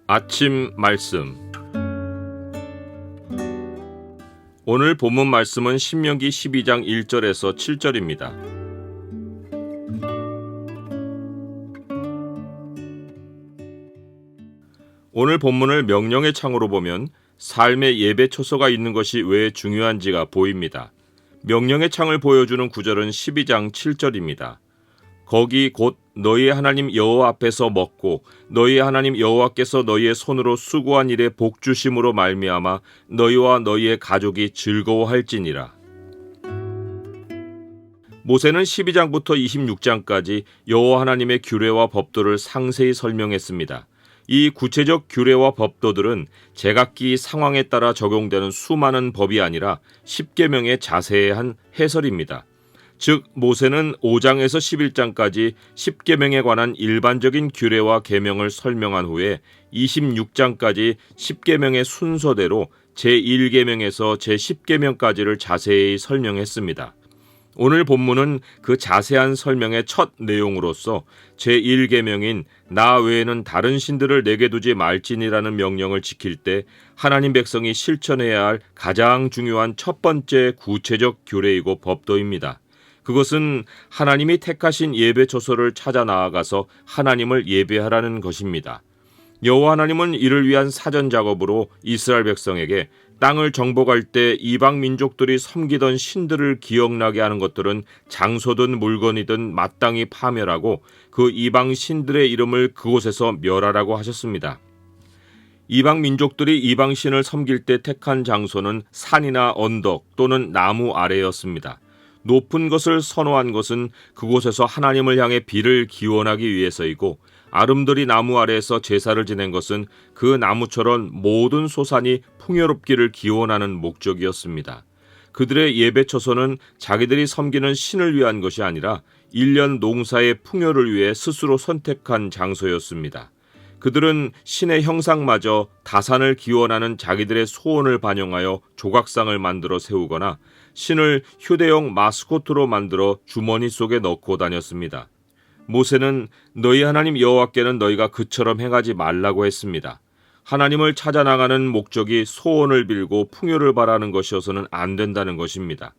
아침 말씀. 오늘 본문 말씀은 신명기 12장 1절에서 7절입니다. 오늘 본문을 명령의 창으로 보면 삶의 예배 초소가 있는 것이 왜 중요한지가 보입니다. 명령의 창을 보여주는 구절은 12장 7절입니다. 거기 곧 너희의 하나님 여호와 앞에서 먹고 너희의 하나님 여호와께서 너희의 손으로 수고한 일에 복 주심으로 말미암아 너희와 너희의 가족이 즐거워할지니라. 모세는 12장부터 26장까지 여호와 하나님의 규례와 법도를 상세히 설명했습니다. 이 구체적 규례와 법도들은 제각기 상황에 따라 적용되는 수많은 법이 아니라 십계명의 자세한 해설입니다. 즉 모세는 5장에서 11장까지 십계명에 관한 일반적인 규례와 계명을 설명한 후에 26장까지 십계명의 순서대로 제1계명에서 제10계명까지를 자세히 설명했습니다. 오늘 본문은 그 자세한 설명의 첫 내용으로서 제1계명인 나 외에는 다른 신들을 내게 두지 말지니라는 명령을 지킬 때 하나님 백성이 실천해야 할 가장 중요한 첫 번째 구체적 규례이고 법도입니다. 그것은 하나님이 택하신 예배 초소를 찾아 나아가서 하나님을 예배하라는 것입니다. 여호와 하나님은 이를 위한 사전 작업으로 이스라엘 백성에게 땅을 정복할 때 이방 민족들이 섬기던 신들을 기억나게 하는 것들은 장소든 물건이든 마땅히 파멸하고 그 이방 신들의 이름을 그곳에서 멸하라고 하셨습니다. 이방 민족들이 이방 신을 섬길 때 택한 장소는 산이나 언덕 또는 나무 아래였습니다. 높은 것을 선호한 것은 그곳에서 하나님을 향해 비를 기원하기 위해서이고 아름드리 나무 아래에서 제사를 지낸 것은 그 나무처럼 모든 소산이 풍요롭기를 기원하는 목적이었습니다. 그들의 예배 초소는 자기들이 섬기는 신을 위한 것이 아니라 1년 농사의 풍요를 위해 스스로 선택한 장소였습니다. 그들은 신의 형상마저 다산을 기원하는 자기들의 소원을 반영하여 조각상을 만들어 세우거나 신을 휴대용 마스코트로 만들어 주머니 속에 넣고 다녔습니다. 모세는 너희 하나님 여호와께는 너희가 그처럼 행하지 말라고 했습니다. 하나님을 찾아 나가는 목적이 소원을 빌고 풍요를 바라는 것이어서는 안 된다는 것입니다.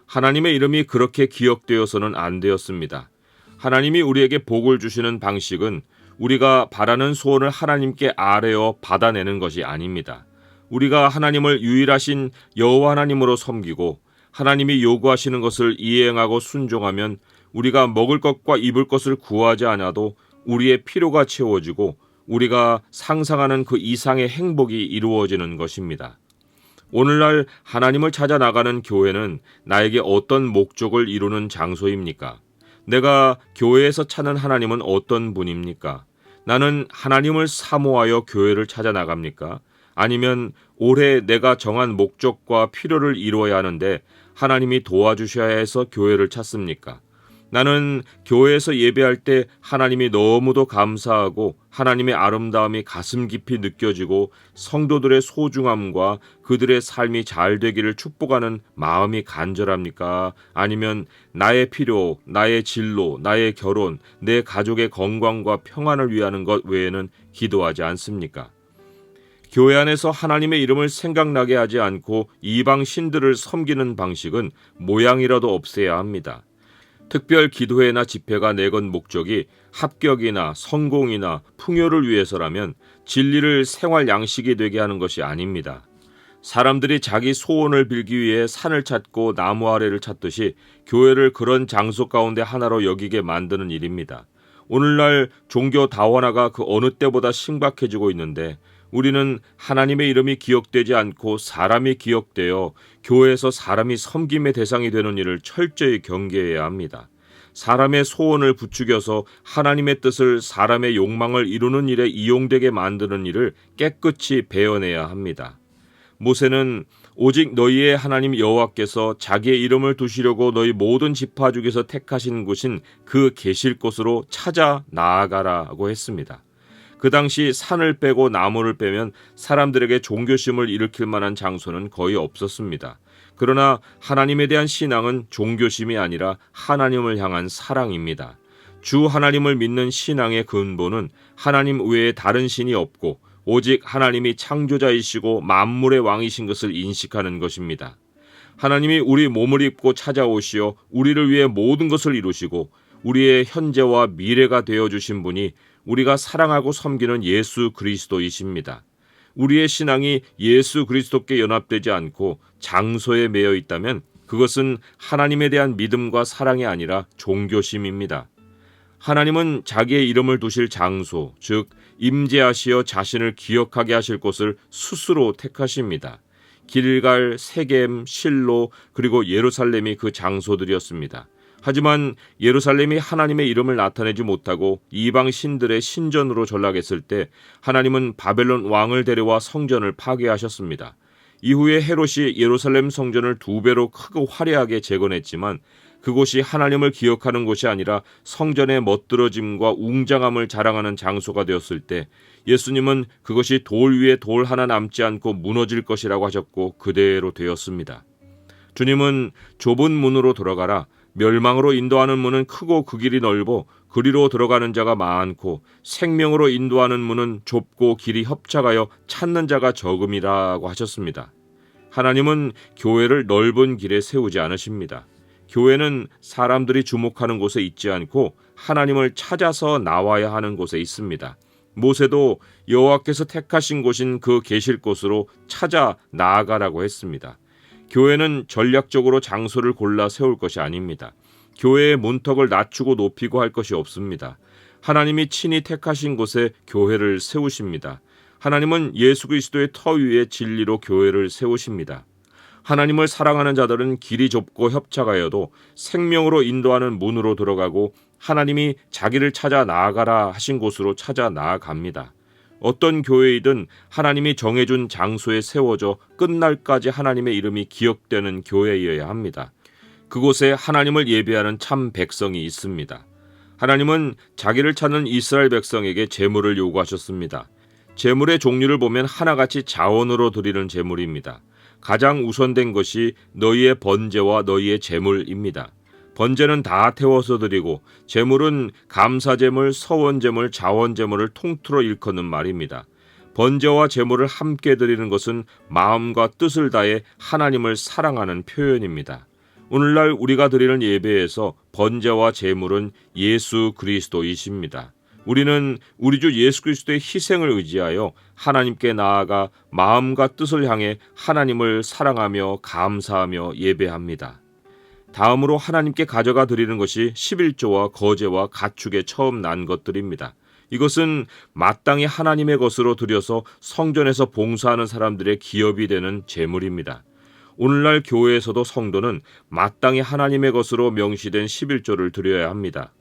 하나님의 이름이 그렇게 기억되어서는 안 되었습니다. 하나님이 우리에게 복을 주시는 방식은 우리가 바라는 소원을 하나님께 아뢰어 받아내는 것이 아닙니다. 우리가 하나님을 유일하신 여호와 하나님으로 섬기고 하나님이 요구하시는 것을 이행하고 순종하면 우리가 먹을 것과 입을 것을 구하지 않아도 우리의 필요가 채워지고 우리가 상상하는 그 이상의 행복이 이루어지는 것입니다. 오늘날 하나님을 찾아 나가는 교회는 나에게 어떤 목적을 이루는 장소입니까? 내가 교회에서 찾는 하나님은 어떤 분입니까? 나는 하나님을 사모하여 교회를 찾아 나갑니까? 아니면 올해 내가 정한 목적과 필요를 이루어야 하는데 하나님이 도와주셔야 해서 교회를 찾습니까? 나는 교회에서 예배할 때 하나님이 너무도 감사하고 하나님의 아름다움이 가슴 깊이 느껴지고 성도들의 소중함과 그들의 삶이 잘 되기를 축복하는 마음이 간절합니까? 아니면 나의 필요, 나의 진로, 나의 결혼, 내 가족의 건강과 평안을 위하는 것 외에는 기도하지 않습니까? 교회 안에서 하나님의 이름을 생각나게 하지 않고 이방 신들을 섬기는 방식은 모양이라도 없애야 합니다. 특별 기도회나 집회가 내건 목적이 합격이나 성공이나 풍요를 위해서라면 진리를 생활 양식이 되게 하는 것이 아닙니다. 사람들이 자기 소원을 빌기 위해 산을 찾고 나무 아래를 찾듯이 교회를 그런 장소 가운데 하나로 여기게 만드는 일입니다. 오늘날 종교 다원화가 그 어느 때보다 심각해지고 있는데 우리는 하나님의 이름이 기억되지 않고 사람이 기억되어 교회에서 사람이 섬김의 대상이 되는 일을 철저히 경계해야 합니다. 사람의 소원을 부추겨서 하나님의 뜻을 사람의 욕망을 이루는 일에 이용되게 만드는 일을 깨끗이 베어내야 합니다. 모세는 오직 너희의 하나님 여호와께서 자기의 이름을 두시려고 너희 모든 지파 중에서 택하신 곳인 그 계실 곳으로 찾아 나아가라고 했습니다. 그 당시 산을 빼고 나무를 빼면 사람들에게 종교심을 일으킬 만한 장소는 거의 없었습니다. 그러나 하나님에 대한 신앙은 종교심이 아니라 하나님을 향한 사랑입니다. 주 하나님을 믿는 신앙의 근본은 하나님 외에 다른 신이 없고 오직 하나님이 창조자이시고 만물의 왕이신 것을 인식하는 것입니다. 하나님이 우리 몸을 입고 찾아오시어 우리를 위해 모든 것을 이루시고 우리의 현재와 미래가 되어주신 분이 우리가 사랑하고 섬기는 예수 그리스도이십니다. 우리의 신앙이 예수 그리스도께 연합되지 않고 장소에 매여 있다면 그것은 하나님에 대한 믿음과 사랑이 아니라 종교심입니다. 하나님은 자기의 이름을 두실 장소, 즉 임재하시어 자신을 기억하게 하실 곳을 스스로 택하십니다. 길갈, 세겜, 실로, 그리고 예루살렘이 그 장소들이었습니다. 하지만 예루살렘이 하나님의 이름을 나타내지 못하고 이방 신들의 신전으로 전락했을 때 하나님은 바벨론 왕을 데려와 성전을 파괴하셨습니다. 이후에 헤롯이 예루살렘 성전을 2배로 크고 화려하게 재건했지만 그곳이 하나님을 기억하는 곳이 아니라 성전의 멋들어짐과 웅장함을 자랑하는 장소가 되었을 때 예수님은 그것이 돌 위에 돌 하나 남지 않고 무너질 것이라고 하셨고 그대로 되었습니다. 주님은 좁은 문으로 들어가라, 멸망으로 인도하는 문은 크고 그 길이 넓어 그리로 들어가는 자가 많고 생명으로 인도하는 문은 좁고 길이 협착하여 찾는 자가 적음이라고 하셨습니다. 하나님은 교회를 넓은 길에 세우지 않으십니다. 교회는 사람들이 주목하는 곳에 있지 않고 하나님을 찾아서 나와야 하는 곳에 있습니다. 모세도 여호와께서 택하신 곳인 그 계실 곳으로 찾아 나아가라고 했습니다. 교회는 전략적으로 장소를 골라 세울 것이 아닙니다. 교회의 문턱을 낮추고 높이고 할 것이 없습니다. 하나님이 친히 택하신 곳에 교회를 세우십니다. 하나님은 예수 그리스도의 터 위에 진리로 교회를 세우십니다. 하나님을 사랑하는 자들은 길이 좁고 협착하여도 생명으로 인도하는 문으로 들어가고 하나님이 자기를 찾아 나아가라 하신 곳으로 찾아 나아갑니다. 어떤 교회이든 하나님이 정해준 장소에 세워져 끝날까지 하나님의 이름이 기억되는 교회여야 합니다. 그곳에 하나님을 예배하는 참 백성이 있습니다. 하나님은 자기를 찾는 이스라엘 백성에게 제물을 요구하셨습니다. 제물의 종류를 보면 하나같이 자원으로 드리는 제물입니다. 가장 우선된 것이 너희의 번제와 너희의 제물입니다. 번제는 다 태워서 드리고 제물은 감사제물, 서원제물, 자원제물을 통틀어 일컫는 말입니다. 번제와 제물을 함께 드리는 것은 마음과 뜻을 다해 하나님을 사랑하는 표현입니다. 오늘날 우리가 드리는 예배에서 번제와 제물은 예수 그리스도이십니다. 우리는 우리 주 예수 그리스도의 희생을 의지하여 하나님께 나아가 마음과 뜻을 향해 하나님을 사랑하며 감사하며 예배합니다. 다음으로 하나님께 가져가 드리는 것이 11조와 거제와 가축에 처음 난 것들입니다. 이것은 마땅히 하나님의 것으로 드려서 성전에서 봉사하는 사람들의 기업이 되는 제물입니다. 오늘날 교회에서도 성도는 마땅히 하나님의 것으로 명시된 11조를 드려야 합니다.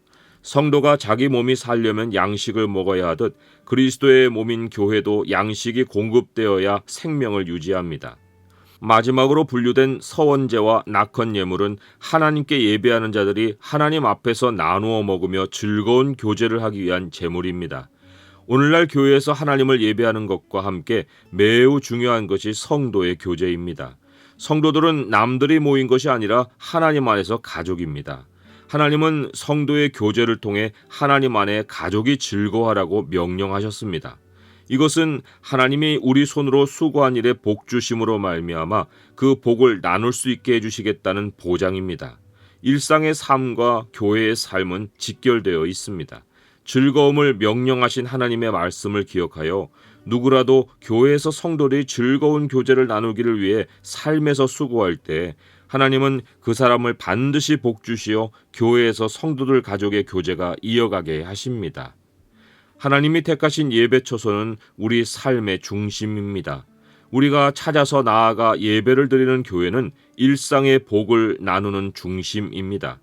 성도가 자기 몸이 살려면 양식을 먹어야 하듯 그리스도의 몸인 교회도 양식이 공급되어야 생명을 유지합니다. 마지막으로 분류된 서원제와 낙헌 예물은 하나님께 예배하는 자들이 하나님 앞에서 나누어 먹으며 즐거운 교제를 하기 위한 제물입니다. 오늘날 교회에서 하나님을 예배하는 것과 함께 매우 중요한 것이 성도의 교제입니다. 성도들은 남들이 모인 것이 아니라 하나님 안에서 가족입니다. 하나님은 성도의 교제를 통해 하나님 안에 가족이 즐거워하라고 명령하셨습니다. 이것은 하나님이 우리 손으로 수고한 일에 복 주심으로 말미암아 그 복을 나눌 수 있게 해주시겠다는 보장입니다. 일상의 삶과 교회의 삶은 직결되어 있습니다. 즐거움을 명령하신 하나님의 말씀을 기억하여 누구라도 교회에서 성도들이 즐거운 교제를 나누기를 위해 삶에서 수고할 때 하나님은 그 사람을 반드시 복 주시어 교회에서 성도들 가족의 교제가 이어가게 하십니다. 하나님이 택하신 예배 처소는 우리 삶의 중심입니다. 우리가 찾아서 나아가 예배를 드리는 교회는 일상의 복을 나누는 중심입니다.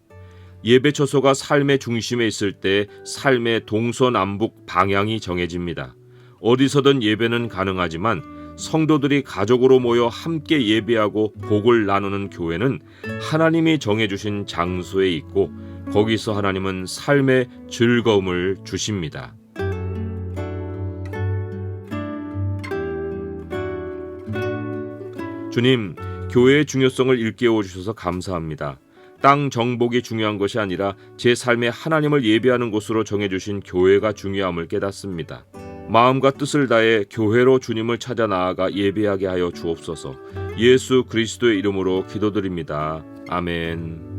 예배 처소가 삶의 중심에 있을 때 삶의 동서남북 방향이 정해집니다. 어디서든 예배는 가능하지만 성도들이 가족으로 모여 함께 예배하고 복을 나누는 교회는 하나님이 정해주신 장소에 있고 거기서 하나님은 삶의 즐거움을 주십니다. 주님, 교회의 중요성을 일깨워 주셔서 감사합니다. 땅 정복이 중요한 것이 아니라 제 삶에 하나님을 예배하는 곳으로 정해주신 교회가 중요함을 깨닫습니다. 마음과 뜻을 다해 교회로 주님을 찾아 나아가 예배하게 하여 주옵소서. 예수 그리스도의 이름으로 기도드립니다. 아멘.